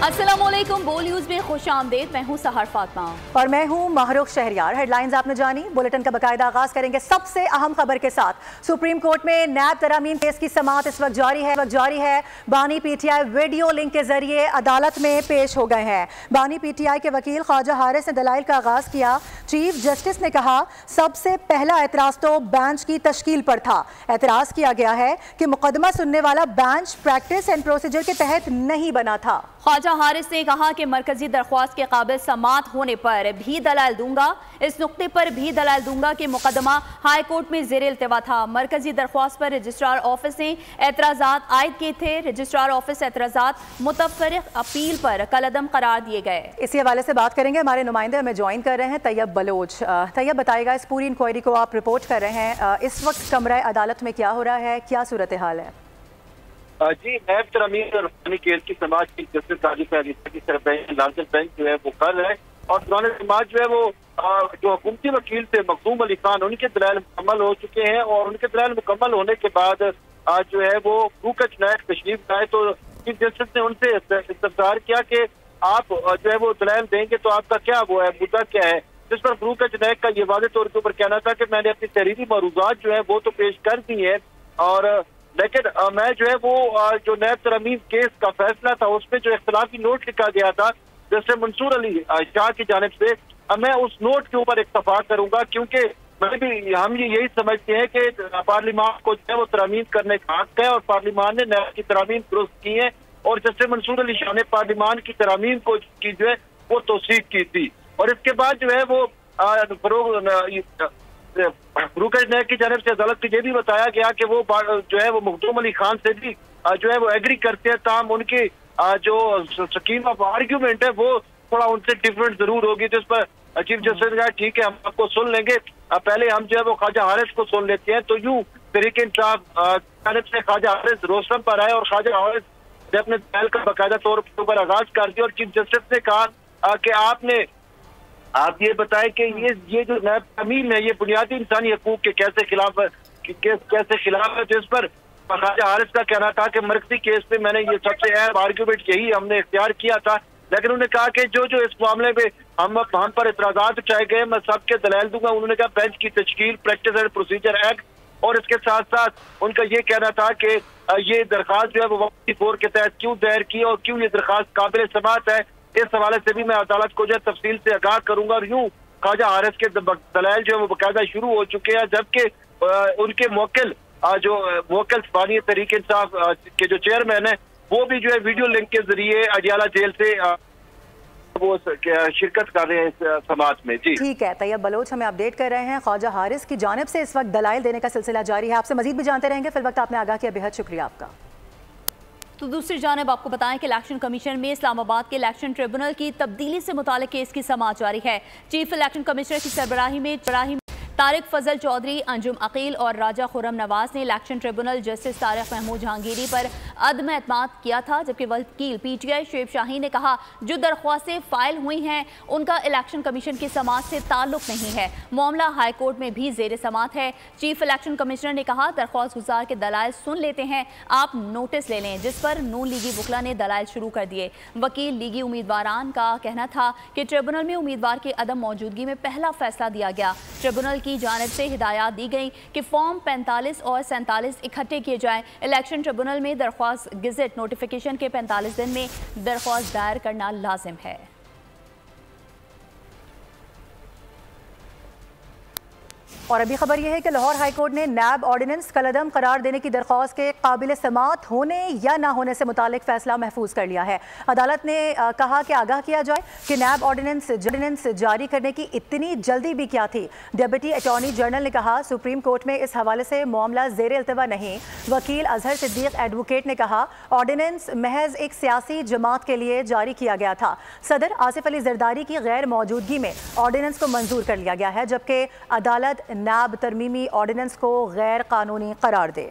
अस्सलामुअलैकुम, बोल न्यूज में खुश आमदेद। मैं हूँ सहर फातिमा और मैं हूँ महरुख शहरियार। हेडलाइंस आपने जानी, बुलेटिन का बाकायदा आगाज करेंगे सबसे अहम खबर के साथ। सुप्रीम कोर्ट में नैब तरामीम केस की समाअत इस वक्त जारी है। बानी पीटीआई वीडियो लिंक के जरिए अदालत में पेश हो गए हैं। बानी पीटीआई के वकील ख्वाजा हारिस ने दलाइल का आगाज किया। चीफ जस्टिस ने कहा, सबसे पहला एतराज तो बेंच की तश्कील पर था। एतराज किया गया है कि मुकदमा सुनने वाला बेंच प्रैक्टिस एंड प्रोसीजर के तहत नहीं बना था। ख्वाजा हारिस ने कहा कि मरकजी दरख्वास्त के काबिल समाअत होने पर भी दलाल दूंगा। इस नुक्ते पर भी दलाल दूंगा कि मुकदमा हाई कोर्ट में जेर इल्तिवा था। मरकजी दरख्वास्त पर रजिस्ट्रार ऑफिस ने एतराजात आयद किए थे। रजिस्ट्रार ऑफिस एतराजात मुतफर्रिक अपील पर कलअदम करार दिए गए। इसी हवाले से बात करेंगे, हमारे नुमाइंदे हमें ज्वाइन कर रहे हैं तैयब बलोच। तैयब, बताएगा, इस पूरी इंक्वायरी को आप रिपोर्ट कर रहे हैं, इस वक्त कमरा अदालत में क्या हो रहा है, क्या सूरत हाल है? जी, नैब तरामीम और बानी केस की समाज की जस्टिस राजीव अलीसा की सरबराही लार्जर बेंच जो है वो कर रहे हैं और दौरान समाज जो है वो जो हुकूमती वकील थे मखदूम अली खान, उनके दलाइल मुकम्मल हो चुके हैं और उनके दलाइल मुकम्मल होने के बाद आज जो है वो फरूकच नायक तशरीफ लाए। तो चीफ जस्टिस ने उनसे इस्तफसार किया कि आप जो है वो दलाइल देंगे तो आपका क्या वो है, मुद्दा क्या है, जिस पर फरूकच नायक का ये वाज़ेह तौर के ऊपर कहना था कि मैंने अपनी तहरीरी मरूजात जो है वो तो पेश कर दी है, और लेकिन मैं जो है वो जो नैब तरामीम केस का फैसला था उसमें जो इख्तलाफी नोट लिखा गया था जैसे मंसूर अली शाह की जानिब से, मैं उस नोट के ऊपर इत्तफा करूंगा, क्योंकि हम यही समझते हैं कि पार्लिमान को जो है वो तरामीम करने का हक है और पार्लिमान ने नैब की तरामीम दुरुस्त की है और जैसे मंसूर अली शाह ने पार्लिमान की तरामीम को की जो है वो तौसीक की थी। और इसके बाद जो है वो फरूकच नायक की जानिब से अदालत को यह भी बताया गया कि वो जो है वो मखदूम अली खान से भी जो है वो एग्री करते हैं, ताम उनकी जो स्कीम ऑफ आर्ग्यूमेंट है वो थोड़ा उनसे डिफरेंट जरूर होगी। तो इस पर चीफ जस्टिस ने कहा ठीक है, हम आपको सुन लेंगे, पहले हम जो है वो ख्वाजा हारिस को सुन लेते हैं। तो यूं तहरीके इंसाफ जानिब से ख्वाजा हारिस रोस्टम पर आए और ख्वाजा हारिस ने अपने दलाइल का बाकायदा तौर पर आगाज कर दिया और चीफ जस्टिस ने कहा कि आप ये बताएं कि ये जो नैब तमीम है ये बुनियादी इंसानी हकूक के कैसे खिलाफ है, तो इस पर ख्वाजा हारिस का कहना था कि मरकजी केस में मैंने ये सबसे अहम आर्ग्यूमेंट यही हमने इख्तियार किया था, लेकिन उन्होंने कहा कि जो इस मामले में हम पर इतराजात उठाए गए मैं सबके दलाइल दूंगा। उन्होंने कहा बेंच की तश्कील, प्रैक्टिस एंड प्रोसीजर एक्ट, और इसके साथ साथ उनका ये कहना था कि ये दरख्वास्त जो है वो 154 के तहत क्यों दायर की और क्यों ये दरख्वास्त काबिल समाअत है, इस हवाले से भी मैं अदालत को जो है तफसील से आगाह करूंगा। और यूं ख्वाजा हारिस के दलाइल जो है वो बाकायदा शुरू हो चुके हैं, जबकि उनके मुवक्किल बानी तहरीक इंसाफ के जो चेयरमैन है वो भी जो है वीडियो लिंक के जरिए अडियाला जेल से वो शिरकत कर रहे हैं इस समाअत में। जी ठीक है, तैयब बलोच हमें अपडेट कर रहे हैं। ख्वाजा हारिस की जानिब से इस वक्त दलाइल देने का सिलसिला जारी है, आपसे मजीद भी जानते रहेंगे। फिल वक्त आपने आगाह किया, बेहद शुक्रिया आपका। तो दूसरी जानिब आपको बताएं कि इलेक्शन कमीशन में इस्लामाबाद के इलेक्शन ट्रिब्यूनल की तब्दीली से मुताल्लिक केस की समाअत जारी है। चीफ इलेक्शन कमिश्नर की सरबराही में तारिक फजल चौधरी, अंजुम अकील और राजा खुर्रम नवाज ने election tribunal justice Tariq Mehmood Jahangiri पर अदम एतमाद किया था, जबकि वकील पीटीआई शुएब शाही ने कहा जो दरख्वास्तें फाइल हुई हैं उनका इलेक्शन कमीशन की समाअत से ताल्लुक नहीं है, मामला हाई कोर्ट में भी जेर समाअत है। चीफ इलेक्शन कमिश्नर ने कहा दरख्वास्त गुजार के दलाइल सुन लेते हैं, आप नोटिस ले लें, जिस पर नून लीगी वकला ने दलाइल शुरू कर दिए। वकील लीगी उम्मीदवारान का कहना था कि ट्रिब्यूनल में उम्मीदवार की अदम मौजूदगी में पहला फैसला दिया गया। ट्रिब्यूनल की जानिब से हिदायत दी गई कि फॉर्म 45 और 47 इकट्ठे किए जाएं। इलेक्शन ट्रिब्यूनल में दरख्वास्त गेजेट नोटिफिकेशन के 45 दिन में दरख्वास्त दायर करना लाजिम है। और अभी खबर यह है कि लाहौर हाईकोर्ट ने नैब ऑर्डिनेंस कलअदम करार देने की दरख्वास्त के काबिल समाअत होने या ना होने से मुतालिक फैसला महफूज कर लिया है। अदालत ने कहा कि आगाह किया जाए कि नैब ऑर्डिनेंस जारी करने की इतनी जल्दी भी क्या थी। डिप्टी अटॉर्नी जनरल ने कहा सुप्रीम कोर्ट में इस हवाले से मामला जेर इल्तिवा नहीं। वकील अजहर सिद्दीक एडवोकेट ने कहा ऑर्डिनेंस महज एक सियासी जमात के लिए जारी किया गया था। सदर आसिफ अली जरदारी की गैर मौजूदगी में ऑर्डिनेंस को मंजूर कर लिया गया है, जबकि अदालत नैब तरमीमी ऑर्डिनेंस को गैर कानूनी करार दे।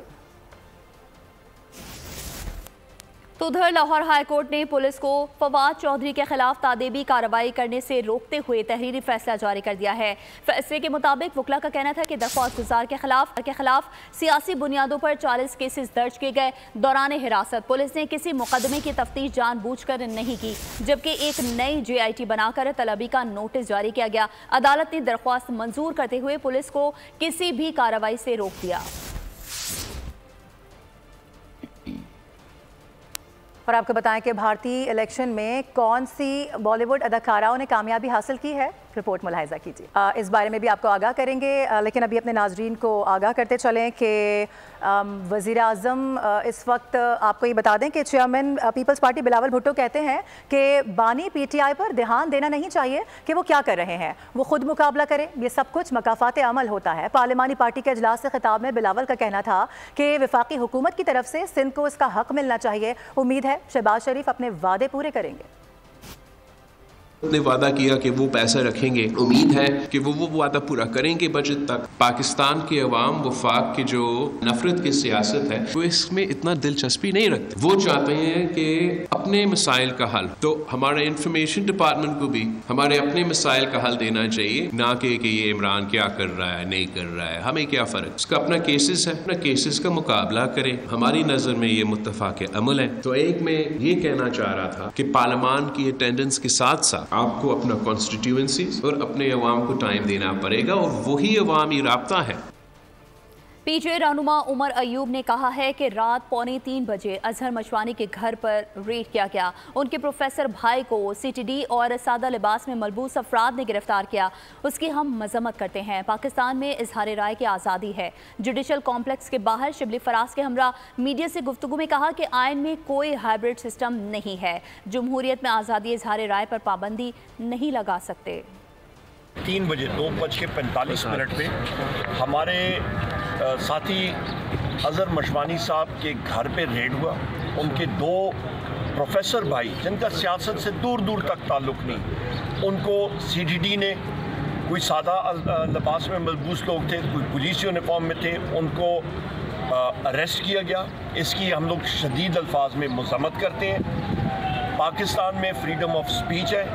तो उधर लाहौर हाई कोर्ट ने पुलिस को फवाद चौधरी के खिलाफ तादेबी कार्रवाई करने से रोकते हुए तहरीरी फैसला जारी कर दिया है। फैसले के मुताबिक वकला का कहना था कि दरख्वास्त गुजार के खिलाफ सियासी बुनियादों पर 40 केसेस दर्ज किए गए। दौरान हिरासत पुलिस ने किसी मुकदमे की तफ्तीश जानबूझकर नहीं की, जबकि एक नई JIT बनाकर तलबी का नोटिस जारी किया गया। अदालत ने दरख्वास्त मंजूर करते हुए पुलिस को किसी भी कार्रवाई से रोक दिया। और आपको बताएं कि भारतीय इलेक्शन में कौन सी बॉलीवुड अदाकाराओं ने कामयाबी हासिल की है, रिपोर्ट मुलाहिजा कीजिए। इस बारे में भी आपको आगाह करेंगे, लेकिन अभी अपने नाजरीन को आगाह करते चलें कि वज़ीर आज़म इस वक्त आपको ये बता दें कि chairman Peoples Party Bilawal Bhutto कहते हैं कि बानी PTI पर ध्यान देना नहीं चाहिए कि वो क्या कर रहे हैं, वो खुद मुकाबला करें, ये सब कुछ मकाफात अमल होता है। पार्लिमानी पार्टी के इजलास से खिताब में बिलावल का कहना था कि वफाकी हुकूमत की तरफ से सिंध को इसका हक मिलना चाहिए। उम्मीद है शहबाज शरीफ अपने वादे पूरे करेंगे। ने वादा किया कि वो पैसा रखेंगे, उम्मीद है कि वो वादा पूरा करेंगे बजट तक। पाकिस्तान के अवाम वफाक की जो नफरत की सियासत है वो इसमें इतना दिलचस्पी नहीं रखते। वो चाहते हैं कि अपने मसाइल का हल, तो हमारे इंफॉर्मेशन डिपार्टमेंट को भी हमारे अपने मसाइल का हल देना चाहिए, ना कि ये इमरान क्या कर रहा है नहीं कर रहा है, हमें क्या फ़र्क। उसका अपना केसेस है, अपना केसेस का मुकाबला करें। हमारी नज़र में ये मुत्तफ़ाक़ अमल है। तो एक मैं ये कहना चाह रहा था कि पार्लियामान की अटेंडेंस के साथ साथ आपको अपना कॉन्स्टिट्यूएंसी और अपने अवाम को टाइम देना पड़ेगा, और वही अवामी राब्ता है। PJ रहनुमा उमर अयूब ने कहा है कि रात 2:45 बजे अजहर मशवानी के घर पर रेड किया गया। उनके प्रोफेसर भाई को CTD और सादा लिबास में मलबूस अफराद ने गिरफ्तार किया। उसकी हम मजम्मत करते हैं। पाकिस्तान में इजहार राय की आज़ादी है। जुडिशल कॉम्प्लेक्स के बाहर शिबली फराज के हमरा मीडिया से गुफ्तगू में कहा कि आइन में कोई हाइब्रिड सिस्टम नहीं है। जमहूरियत में आज़ादी इजहार राय पर पाबंदी नहीं लगा सकते। 3 बजे 2:45 पे हमारे साथी अजहर मशवानी साहब के घर पे रेड हुआ। उनके 2 प्रोफेसर भाई जिनका सियासत से दूर दूर तक ताल्लुक़ नहीं, उनको CTD ने, कोई सादा लिबास में मलबूस लोग थे, कोई पुलिस यूनिफॉर्म में थे, उनको अरेस्ट किया गया। इसकी हम लोग शदीद अल्फाज में मज़म्मत करते हैं। पाकिस्तान में फ्रीडम ऑफ स्पीच है।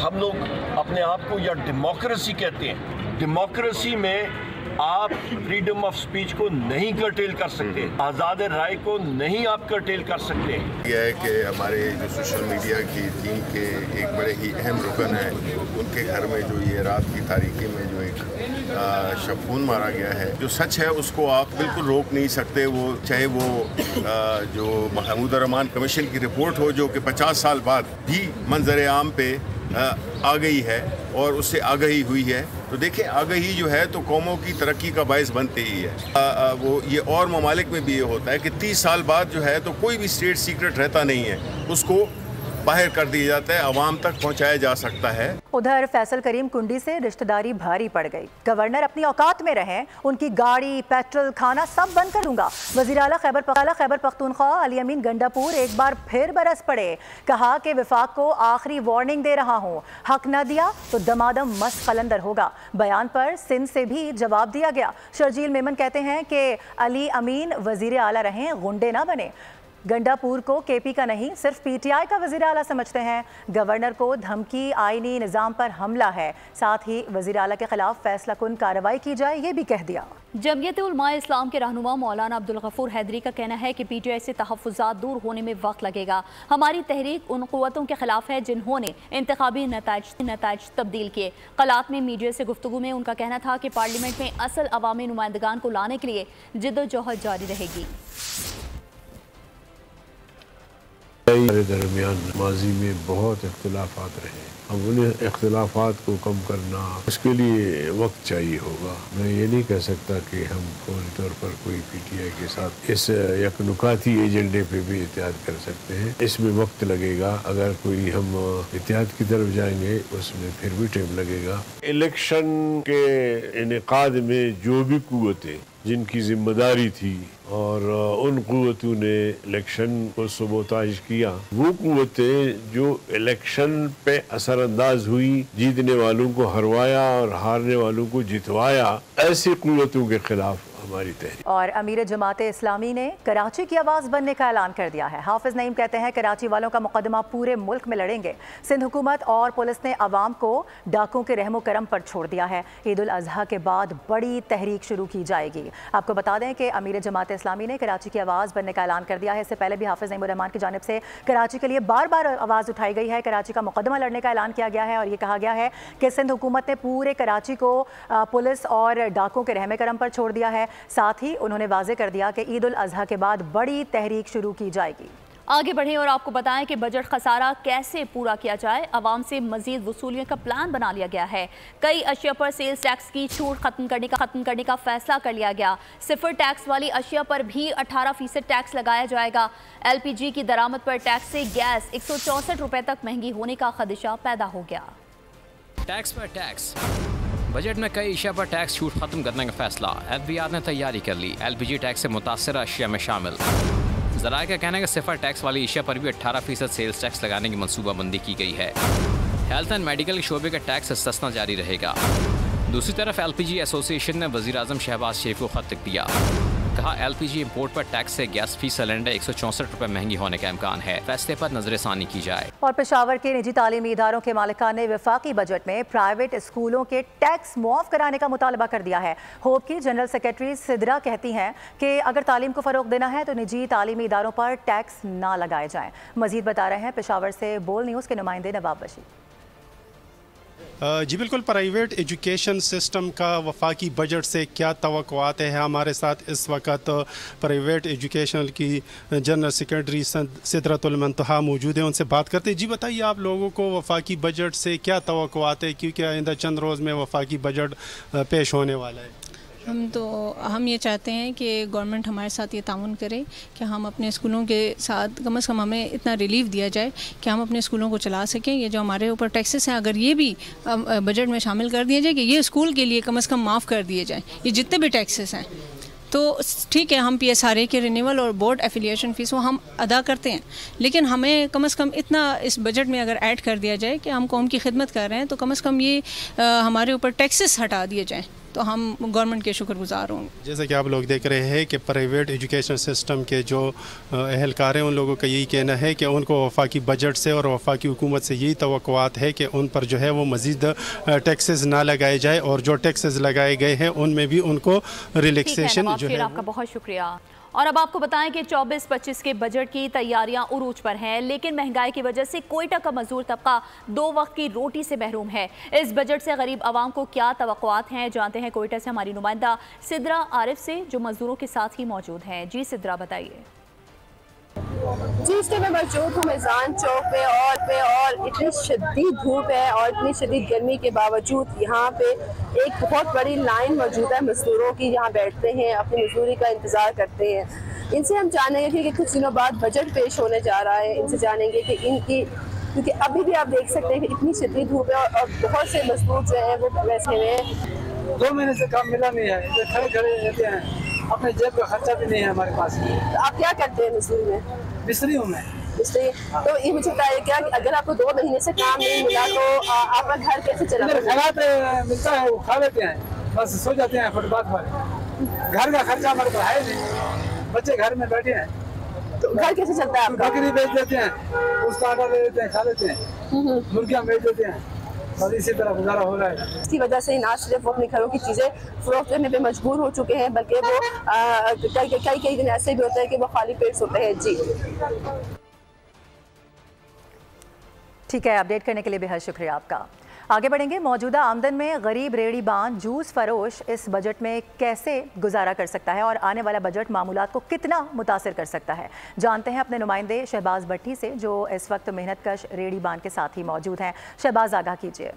हम लोग अपने आप को या डेमोक्रेसी कहते हैं। डेमोक्रेसी में आप फ्रीडम ऑफ स्पीच को नहीं कर्टेल कर सकते, आज़ाद राय को नहीं आप कर्टेल कर सकते। यह है कि हमारे जो सोशल मीडिया की टीम के एक बड़े ही अहम रुकन है, उनके घर में जो ये रात की तारीकी में जो एक शफून मारा गया है, जो सच है उसको आप बिल्कुल रोक नहीं सकते। वो चाहे वो जो महमूद रहमान कमीशन की रिपोर्ट हो, जो कि 50 साल बाद भी मंजर आम पे आ गई है और उससे आगाही हुई है। तो देखें, आगाही जो है तो कौमों की तरक्की का बायस बनती ही है। वो ये और ममालिक में भी ये होता है कि 30 साल बाद जो है तो कोई भी स्टेट सीक्रेट रहता नहीं है, उसको बाहर कर दिया जाता है, आवाम तक पहुंचाया जा सकता है। उधर फैसल करीम कुंडी से रिश्तेदारी भारी पड़ गई। गवर्नर अपनी औकात में रहें, उनकी गाड़ी, पेट्रोल, खाना सब बंद कर दूंगा। वज़ीर आला खैबर पख्तूनख्वा अली अमीन गंडापुर एक बार फिर बरस पड़े। कहा कि वफाक को आखिरी वार्निंग दे रहा हूँ, हक न दिया तो दमादम मस्त कलंदर होगा। बयान पर सिंध से भी जवाब दिया गया। शर्जील मेमन कहते हैं कि अली अमीन वज़ीर आला रहें, गुंडे ना बने। गंडापुर को KP का नहीं सिर्फ PTI का वज़ीर आला समझते हैं। गवर्नर को धमकी आईनी निज़ाम पर हमला है। साथ ही वज़ीर आला के खिलाफ फैसला कुन कार्रवाई की जाए, ये भी कह दिया। जमयत उलमा इस्लाम के रहनुमा मौलाना अब्दुल गफूर हैदरी का कहना है कि PTI से तहफ़्फ़ुज़ात दूर होने में वक्त लगेगा। हमारी तहरीक उन क़ुव्वतों के खिलाफ है जिन्होंने इंतखाबी नताइज तब्दील किए। कलात में मीडिया से गुफ्तगू में उनका कहना था कि पार्लियामेंट में असल अवामी नुमाइंदगान को लाने के लिए जिद्दोजहद जारी रहेगी। हमारे दरमियान माजी में बहुत इख्तिलाफात रहे, अब उन्हें इख्तिलाफात को कम करना, उसके लिए वक्त चाहिए होगा। मैं ये नहीं कह सकता कि हम फौरी तौर पर कोई PTI के साथ इस यकनुकाती एजेंडे पे भी इत्तेहाद कर सकते हैं। इसमें वक्त लगेगा। अगर कोई हम इत्तेहाद की तरफ जाएंगे उसमें फिर भी टाइम लगेगा। इलेक्शन के इनेकाद में जो भी कुव्वतें जिनकी जिम्मेदारी थी और उन कुव्वतों ने इलेक्शन को सबोताज किया, वो कुव्वतें जो इलेक्शन पे असरअंदाज हुई, जीतने वालों को हरवाया और हारने वालों को जितवाया, ऐसी कुव्वतों के खिलाफ हमारी तहरीक। और अमीर जमात इस्लामी ने कराची की आवाज़ बनने का ऐलान कर दिया है। हाफिज नईम कहते हैं कराची वालों का मुकदमा पूरे मुल्क में लड़ेंगे। सिंध हुकूमत और पुलिस ने अवाम को डाकुओं के रहमो करम पर छोड़ दिया है। ईद उल अजहा के बाद बड़ी तहरीक शुरू की जाएगी। आपको बता दें कि अमीर जमात इस्लामी ने कराची की आवाज़ बनने का ऐलान कर दिया है। इससे पहले भी हाफिज नईम उर रहमान की जानिब से कराची के लिए बार बार आवाज़ उठाई गई है। कराची का मुकदमा लड़ने का ऐलान किया गया है और ये कहा गया है कि सिंध हुकूमत ने पूरे कराची को पुलिस और डाकुओं के रहमे करम पर छोड़ दिया है। साथ ही उन्होंने वाज़े कर दिया कि ईद उल अजहा के बाद बड़ी तहरीक शुरू की जाएगी। आगे बढ़ें और आपको बताएं कि बजट खसारा कैसे पूरा किया जाए। अवाम से मजीद वसूलियों का प्लान बना लिया गया है। कई अशिया पर सेल्स टैक्स की छूट खत्म करने का फैसला कर लिया गया। सिफर टैक्स वाली अशिया पर भी 18% टैक्स लगाया जाएगा। LPG की दरामद पर टैक्स से गैस 164 रुपए तक महंगी होने का खदशा पैदा हो गया। टैक्स पर टैक्स। बजट में कई अशिया पर टैक्स छूट खत्म करने का फैसला। FBR ने तैयारी कर ली। LPG टैक्स से मुतासर अशिया में शामिल। ज़राए का कहना है कि सिफर टैक्स वाली अशिया पर भी 18% सेल्स टैक्स लगाने की मनसूबाबंदी की गई है। हेल्थ एंड मेडिकल शोबे का टैक्स इस्तिस्ना जारी रहेगा। दूसरी तरफ LPG एसोसिएशन ने वज़ीर-ए-आज़म शहबाज शरीफ को खत लिख दिया। कहा LPG इंपोर्ट पर टैक्स से गैस फी सिलेंडर 164 रुपए महंगी होने का इम्कान है। फैसले पर नजरसानी की जाए। और पेशावर के निजी तालीमी इदारों के मालिकान ने वफाकी बजट में प्राइवेट स्कूलों के टैक्स मुआफ कराने का मुतालबा कर दिया है। होप की जनरल सेक्रेटरी सिद्रा कहती हैं कि अगर तालीम को फ़रोग देना है तो निजी तालीमी इदारों पर टैक्स ना लगाए जाएं। मजीद बता रहे हैं पेशावर से बोल न्यूज़ के नुमाइंदे नवाब बशीर। जी बिल्कुल, प्राइवेट एजुकेशन सिस्टम का वफाकी बजट से क्या तवक्कुआत है। हमारे साथ इस वक्त प्राइवेट एजुकेशन की जनरल सेक्रेटरी सिदरतुल मुंतहा मौजूद हैं, उनसे बात करते हैं। जी बताइए, आप लोगों को वफाकी बजट से क्या तवक्कुआत है, क्योंकि आइंदा चंद रोज़ में वफाकी बजट पेश होने वाला है। हम ये चाहते हैं कि गवर्नमेंट हमारे साथ ये ताउन करे कि हम अपने स्कूलों के साथ कम से कम हमें इतना रिलीफ दिया जाए कि हम अपने स्कूलों को चला सकें। ये जो हमारे ऊपर टैक्सेस हैं, अगर ये भी बजट में शामिल कर दिया जाए कि ये स्कूल के लिए कम से कम माफ़ कर दिए जाए, ये जितने भी टैक्सेस हैं, तो ठीक है, हम PSRA के रिन्यूअल और बोर्ड एफिलिएशन फ़ीस वो हम अदा करते हैं, लेकिन हमें कम से कम इतना इस बजट में अगर ऐड कर दिया जाए कि हम कौम की खिदमत कर रहे हैं, तो कम से कम ये हमारे ऊपर टैक्सेस हटा दिए जाएँ, तो हम गवर्नमेंट के शुक्रगुजार होंगे। जैसे कि आप लोग देख रहे हैं कि प्राइवेट एजुकेशन सिस्टम के जो एहलकार हैं, उन लोगों का यही कहना है कि उनको वफाकी बजट से और वफाकी हुकूमत से यही तवक्कुआत है कि उन पर जो है वो मज़ीद टैक्सेस ना लगाए जाए और जो टैक्सेस लगाए गए हैं उनमें भी उनको रिलैक्सेशन जो है। आपका बहुत शुक्रिया। और अब आपको बताएं कि 24-25 के बजट की तैयारियां उरूज पर हैं, लेकिन महंगाई की वजह से कोयटा का मजदूर तबका 2 वक्त की रोटी से महरूम है। इस बजट से गरीब आवाम को क्या तवक्कुआत हैं, जानते हैं कोयटा से हमारी नुमाइंदा सिद्रा आरिफ से, जो मजदूरों के साथ ही मौजूद हैं। जी सिद्रा, बताइए। जी, इसके मैं मौजूद हूँ मैजान चौक पे और इतनी शदीद धूप है और इतनी शदीद गर्मी के बावजूद यहाँ पे एक बहुत बड़ी लाइन मौजूद है मजदूरों की। यहाँ बैठते हैं, अपनी मजदूरी का इंतज़ार करते हैं। इनसे हम जानेंगे कि कुछ दिनों बाद बजट पेश होने जा रहा है। इनसे जानेंगे कि इनकी, क्योंकि अभी भी आप देख सकते हैं कि इतनी शदीद धूप है और बहुत से मजदूर जो हैं वो बैठे हुए हैं। 2 महीने से काम मिला नहीं है, खड़े खड़े रहते हैं, अपने जेब का खर्चा भी नहीं है हमारे पास। तो आप क्या करते हैं मजदूरी में? मिस्त्री हूँ मैं। मिस्त्री। तो ये मुझे बताइए, क्या अगर आपको 2 महीने से काम नहीं मिला तो आपका घर कैसे चला? खैरात मिलता है, वो खा लेते हैं, बस सो जाते हैं फुटपाथ पर। घर का खर्चा हमारे पास है नहीं, बच्चे घर में बैठे हैं। तो घर कैसे चलता है आपका? बकरी बेच देते हैं, उसका आटा ले लेते हैं, खा लेते हैं, मुर्गियाँ बेच देते हैं, और इसी तरह गुजारा हो रहा है। इसकी वजह से ना सिर्फ वो अपने घरों की चीज़ें फरोख्त करने पे मजबूर हो चुके हैं, बल्कि वो कई दिन ऐसे भी होते हैं कि वो खाली पेट सोते हैं। जी ठीक है, अपडेट करने के लिए बेहद शुक्रिया आपका। आगे बढ़ेंगे। मौजूदा आमदन में गरीब रेहड़ी बान जूस फरोश इस बजट में कैसे गुजारा कर सकता है और आने वाला बजट मामूलात को कितना मुतासिर कर सकता है, जानते हैं अपने नुमाइंदे शहबाज भट्टी से, जो इस वक्त मेहनतकश रेहड़ी बान के साथ ही मौजूद हैं। शहबाज, आगाह कीजिए।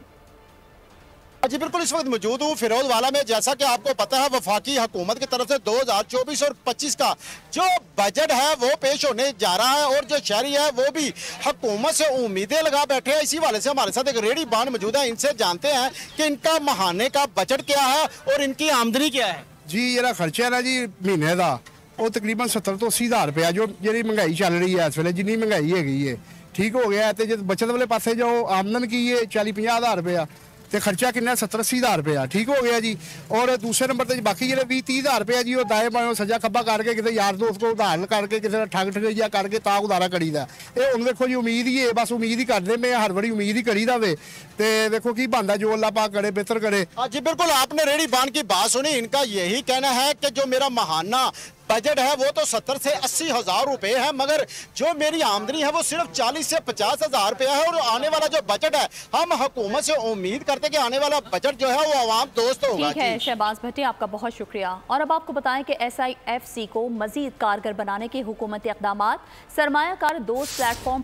जी बिल्कुल, इस वक्त मौजूद हूँ फिरोज वाला में। जैसा कि आपको पता है, वफाकी हुकूमत की तरफ से 2024 और 25 का जो बजट है वो पेश होने जा रहा है और जो शहरी है वो भी हुकूमत से उम्मीदें लगा बैठे हैं। इसी वाले से हमारे साथ एक रेहड़ी बान मौजूद है, इनसे जानते हैं कि इनका महाने का बजट क्या है और इनकी आमदनी क्या है। जी जरा खर्चा है ना जी महीने का, वो तकरीबन 70 तो 80 हज़ार रुपया, जो जी महंगाई चल रही है इस वे, जिनी महंगाई हैगी है ठीक हो गया है। तो जो बचत वाले पासे जो आमदन की है 40-50 हज़ार रुपया, तो खर्चा कितना 70-80 हज़ार रुपया ठीक हो गया जी। और दूसरे नंबर पर बाकी जो 20-30 हज़ार रुपया जी वो दाए बाएं सजा खब्बा करके किसी यार दोस्त को उधार करके किसी ठग ठगैया करके ता उधारा करीदा। ये हम देखो जी उम्मीद ही है, बस उम्मीद ही करते मैं हर बड़ी उम्मीद ही करी जाए तो देखो की बनता जो अल्लाह पाक करे बेहतर करे। जी बिल्कुल, आपने रेडी बांध की बात सुनी। इनका यही कहना है कि जो मेरा महाना बजट है वो तो 70 से 80 हज़ार रुपए है, मगर जो मेरी आमदनी है वो सिर्फ 40 से 50 हज़ार रुपया है। और आने वाला जो बजट है हम हुकूमत से उम्मीद करते हैं कि आने वाला बजट जो है वो आवाम दोस्त होगा। ठीक है शहबाज भट्टी, आपका बहुत शुक्रिया। और अब आपको बताएं कि SIFC को मजीद कारगर बनाने के हुकूमती इक़दामात, सरमायाकार दोस्त प्लेटफॉर्म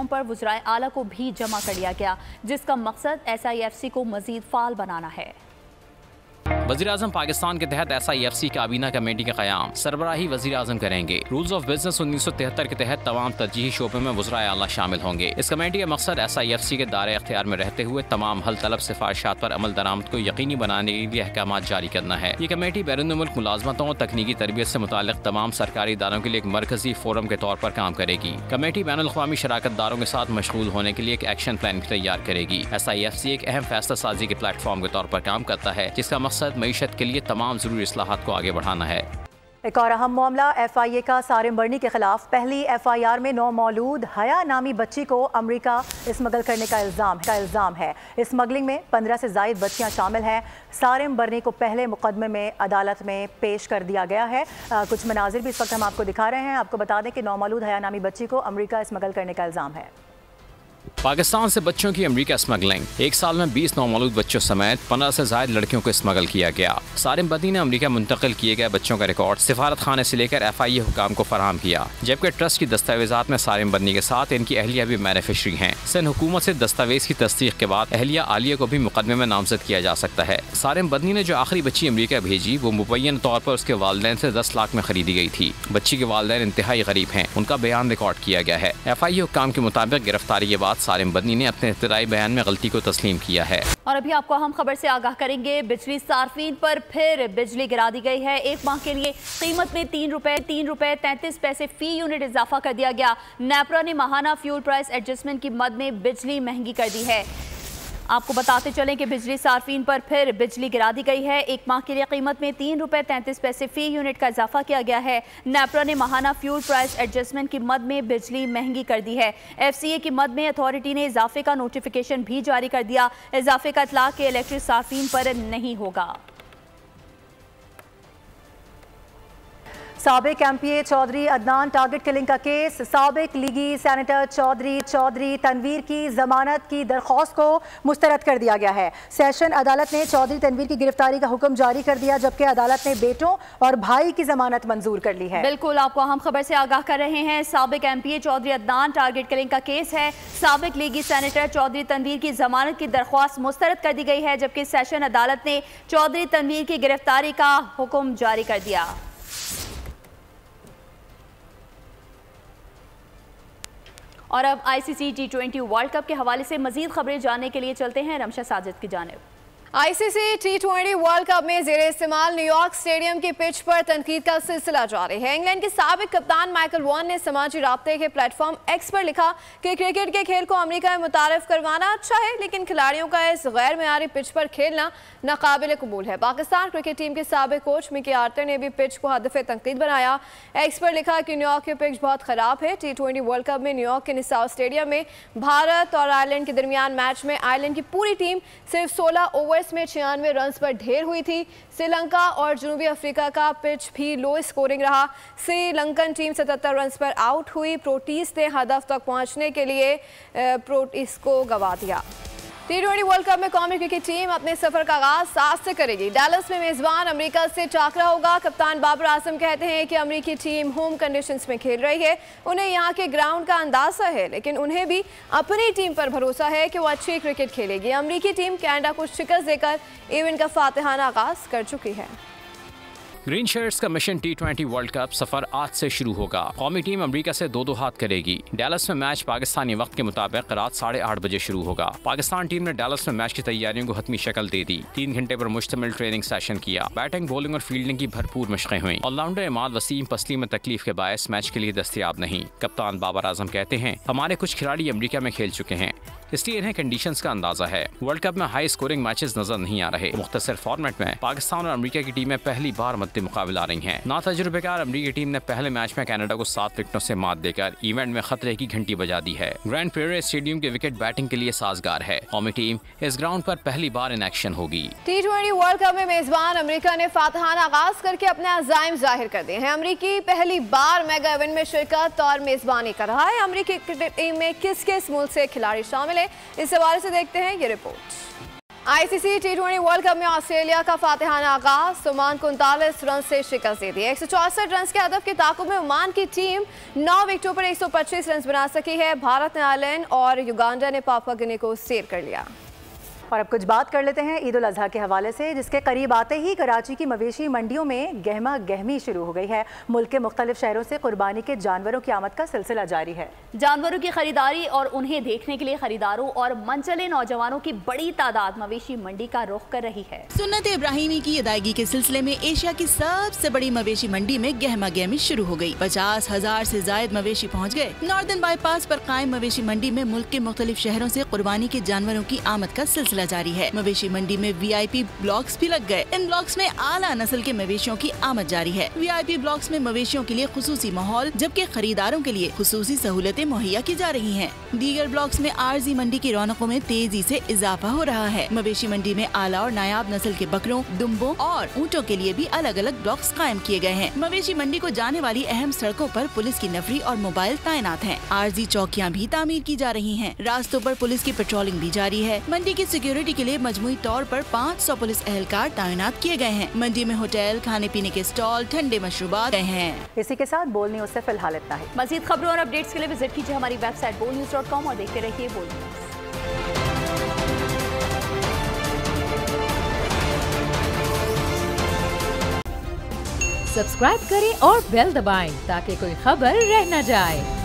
पर वज़राए आला को भी जमा कर लिया गया, जिसका मकसद SIFC को मजीद फाल बनाना है। वज़ीर-ए-आज़म पाकिस्तान के तहत SIFC काबीना कमेटी का क़याम सरबराही वज़ीर-ए-आज़म करेंगे। रूल्स ऑफ बिजनेस 1973 के तहत तमाम तरजीही शोबे में वज़राए आला शामिल होंगे। इस कमेटी का मकसद SIFC के दायरे अख्तियार में रहते हुए तमाम हल तलब सिफारिशात पर अमल दरामद को यकीनी बनाने के लिए अहकामात जारी करना है। ये कमेटी बैरून मुल्क मुलाजमतों और तकनीकी तरबियत से मुताल्लिक़ तमाम सरकारी इदारों के लिए एक मरकजी फोरम के तौर पर काम करेगी। कमेटी बैनुल अक़वामी शराकतदारों के साथ मशगूल होने के लिए एक एक्शन प्लान भी तैयार करेगी। SIFC एक अहम फैसला साजी के प्लेटफॉर्म के तौर पर काम करता है, जिसका मकसद मईशत के लिए तमाम ज़रूरी इस्लाहात को आगे बढ़ाना है। एक और अहम मामला FIA का सारिम बर्नी के खिलाफ पहली FIR में नौमौलूद हया नामी बच्ची को अमेरिका स्मगल करने का इल्ज़ाम है। स्मगलिंग में 15 से ज़ायद बच्चियां शामिल हैं। सारिम बर्नी को पहले मुकदमे में अदालत में पेश कर दिया गया है। कुछ मनाजिर भी इस वक्त हम आपको दिखा रहे हैं। आपको बता दें कि नौमौलूद हया नामी बच्ची को अमेरिका स्मगल करने का इल्ज़ाम है। पाकिस्तान से बच्चों की अमेरिका स्मगलिंग, एक साल में 20 नौमौलूद बच्चों समेत 15 से ज़ायद लड़कियों को स्मगल किया गया। सारिम बर्नी ने अमेरिका मुंतकिल किए गए बच्चों का रिकॉर्ड सिफारत खाने से लेकर FIA हुकाम को फराहम किया, जबकि ट्रस्ट की दस्तावेजात में सारिम बर्नी के साथ इनकी अहलिया भी बेनिफिशरी हैं। सिंध हुकूमत से दस्तावेज की तस्दीक के बाद अहलिया आलिया को भी मुकदमे में नामजद किया जा सकता है। सारिम बर्नी ने जो आखिरी बच्ची अमेरिका भेजी वो मुबैयन तौर पर उसके वालिदैन से 10 लाख में खरीदी गई थी। बच्ची के वालिदैन इंतहाई गरीब हैं, उनका बयान रिकॉर्ड किया गया है। FIA हुकाम के मुताबिक गिरफ्तारी के बाद सारिम बर्नी ने अपने इब्तिदाई बयान में गलती को तस्लीम किया है। और अभी आपको हम खबर से आगाह करेंगे। बिजली सार्फिन पर फिर बिजली गिरा दी गई है। एक माह के लिए कीमत में 3 रुपए 33 पैसे फी यूनिट इजाफा कर दिया गया। नेपरा ने माहाना फ्यूल प्राइस एडजस्टमेंट की मद में बिजली महंगी कर दी है। आपको बताते चलें कि बिजली सार्फिन पर फिर बिजली गिरा दी गई है। एक माह के लिए कीमत में 3 रुपए 33 पैसे फी यूनिट का इजाफा किया गया है। नेपरा ने माहाना फ्यूल प्राइस एडजस्टमेंट की मद में बिजली महंगी कर दी है। FCA की मद में अथॉरिटी ने इजाफे का नोटिफिकेशन भी जारी कर दिया। इजाफे का इतलाक के इलेक्ट्रिक सार्फिन पर नहीं होगा। साबिक MPA Chaudhry Adnan target killing का केस, साबिक लीगी सेनेटर चौधरी तनवीर की जमानत की दरख्वास्त को मुस्तरद कर दिया गया है। सेशन अदालत ने चौधरी तनवीर की गिरफ्तारी का हुक्म जारी कर दिया, जबकि अदालत ने बेटों और भाई की जमानत मंजूर कर ली है। बिल्कुल, आपको हम खबर से आगाह कर रहे हैं। साबिक MPA Chaudhry Adnan target killing का केस है। साबिक लीगी सेनेटर चौधरी तनवीर की जमानत की दरख्वास्त मुस्तरद कर दी गई है, जबकि सेशन अदालत ने चौधरी तनवीर की गिरफ्तारी का हुक्म जारी कर दिया। और अब ICC T20 वर्ल्ड कप के हवाले से मजीद खबरें जानने के लिए चलते हैं रमशा साजिद की जानिब। ICC T20 वर्ल्ड कप में ज़ेरे इस्तेमाल न्यूयॉर्क स्टेडियम की पिच पर तनकीद का सिलसिला जारी है। इंग्लैंड के साबिक कप्तान माइकल वॉन ने समाजी राब्ते के प्लेटफॉर्म X पर लिखा कि क्रिकेट के खेल को अमेरिका में मुतारफ करवाना अच्छा है, लेकिन खिलाड़ियों का इस गैर मेयारी पिच पर खेलना नाकाबिल कबूल है। पाकिस्तान क्रिकेट टीम के साबिक कोच मिकी आर्टर ने भी पिच को हदफ तनकीद बनाया। X पर लिखा कि न्यूयॉर्क की पिच बहुत ख़राब है। T20 वर्ल्ड कप में न्यूयॉर्क के निसाव स्टेडियम में भारत और आयरलैंड के दरमियान मैच में आयरलैंड की पूरी टीम सिर्फ 16 ओवर में 96 रन पर ढेर हुई थी। श्रीलंका और जनूबी अफ्रीका का पिच भी लो स्कोरिंग रहा। श्रीलंकन टीम 77 रन पर आउट हुई। प्रोटीज ने हदफ तक पहुंचने के लिए प्रोटीज को गंवा दिया। T20 वर्ल्ड कप में कौमी क्रिकेट टीम अपने सफर का आगाज आज से करेगी। डैलस में मेजबान अमेरिका से टाकरा होगा। कप्तान बाबर आजम कहते हैं कि अमेरिकी टीम होम कंडीशंस में खेल रही है, उन्हें यहाँ के ग्राउंड का अंदाजा है, लेकिन उन्हें भी अपनी टीम पर भरोसा है कि वो अच्छी क्रिकेट खेलेगी। अमेरिकी टीम कनाडा को शिकस्त देकर इवेंट का फातिहाना आगाज कर चुकी है। ग्रीन शर्ट्स का मिशन T20 वर्ल्ड कप सफर आज से शुरू होगा। कौमी टीम अमेरिका से 2-2 हाथ करेगी। डैलस में मैच पाकिस्तानी वक्त के मुताबिक रात 8:30 बजे शुरू होगा। पाकिस्तान टीम ने डैलस में मैच की तैयारियों को हतमी शक्ल दे दी। 3 घंटे पर मुश्तमिल ट्रेनिंग सेशन किया। बैटिंग, बॉलिंग और फील्डिंग की भरपूर मशकें हुई। ऑलराउंडर इमाद वसीम पसली में तकलीफ के बायस मैच के लिए दस्तयाब नहीं। कप्तान बाबर आजम कहते हैं, हमारे कुछ खिलाड़ी अमेरिका में खेल चुके हैं, इसलिए इन्हें कंडीशंस का अंदाजा है। वर्ल्ड कप में हाई स्कोरिंग मैचेस नजर नहीं आ रहे। मुख्तसर फॉर्मेट में पाकिस्तान और अमेरिका की टीमें पहली बार मद्दे मुकाबला आ रही हैं। नातजुर्बेकार अमेरिकी टीम ने पहले मैच में कनाडा को 7 विकेटों से मात देकर इवेंट में खतरे की घंटी बजा दी है। ग्रैंड प्रेरियर स्टेडियम के विकेट बैटिंग के लिए साजगार है। कौमी टीम इस ग्राउंड पर पहली बार इन एक्शन होगी। T20 वर्ल्ड कप में मेजबान अमेरिका ने फातहाना आगाज करके अपने अज़ाइम जाहिर कर दिए हैं। अमेरिकी पहली बार मेगा इवेंट में शिरकत और मेजबानी कर रहा है। अमेरिकी क्रिकेट टीम में किस किस मुल्क से खिलाड़ी शामिल है, इस हवाले से देखते हैं ये report. ICC T20 world cup में ऑस्ट्रेलिया का फातहाना आगाज। ओमान को 39 रन से शिकस्त दे दी। 164 रन के हदफ के ताकुब में ओमान की टीम 9 विकेटों पर 125 रन बना सकी है। भारत ने आयरलैंड और युगांडा ने पापुआ गिनी को सैर कर लिया। और अब कुछ बात कर लेते हैं ईद उल अजहा के हवाले से, जिसके करीब आते ही कराची की मवेशी मंडियों में गहमा गहमी शुरू हो गई है। मुल्क के मुख्तलिफ शहरों से कुर्बानी के जानवरों की आमद का सिलसिला जारी है। जानवरों की खरीदारी और उन्हें देखने के लिए खरीदारों और मनचले नौजवानों की बड़ी तादाद मवेशी मंडी का रुख कर रही है। सुन्नत इब्राहिमी की अदायगी के सिलसिले में एशिया की सबसे बड़ी मवेशी मंडी में गहमा गहमी शुरू हो गई। 50,000 से जायद मवेशी पहुँच गए। नॉर्दर्न बाईपास पर कायम मवेशी मंडी में मुल्क के मुख्तलिफ शहरों से कुर्बानी के जानवरों की आमद का सिलसिला जारी है। मवेशी मंडी में VIP ब्लॉक्स भी लग गए। इन ब्लॉक्स में आला नस्ल के मवेशियों की आमद जारी है। VIP ब्लॉक्स में मवेशियों के लिए खुसूसी माहौल, जबकि खरीदारों के लिए खुसूसी सहूलतें मुहैया की जा रही हैं। दीगर ब्लॉक्स में आरजी मंडी की रौनकों में तेजी से इजाफा हो रहा है। मवेशी मंडी में आला और नायाब नस्ल के बकरों, दुम्बों और ऊँटों के लिए भी अलग अलग ब्लॉक्स कायम किए गए हैं। मवेशी मंडी को जाने वाली अहम सड़कों पर पुलिस की नफरी और मोबाइल तैनात हैं। आरजी चौकियाँ भी तामीर की जा रही हैं। रास्तों पर पुलिस की पेट्रोलिंग भी जारी है। मंडी की सिक्योरिटी के लिए मजमूई तौर पर 500 पुलिस एहलकार तैनात किए गए हैं। मंडी में होटल, खाने पीने के स्टॉल, ठंडे मशरूबात हैं। इसी के साथ बोल न्यूज से फिलहाल इतना ही। मजीद खबरों और अपडेट्स के लिए विजिट कीजिए हमारी वेबसाइट bolnews.com और देखते रहिए बोल न्यूज। सब्सक्राइब करें और बेल दबाएं ताकि कोई खबर रह न जाए।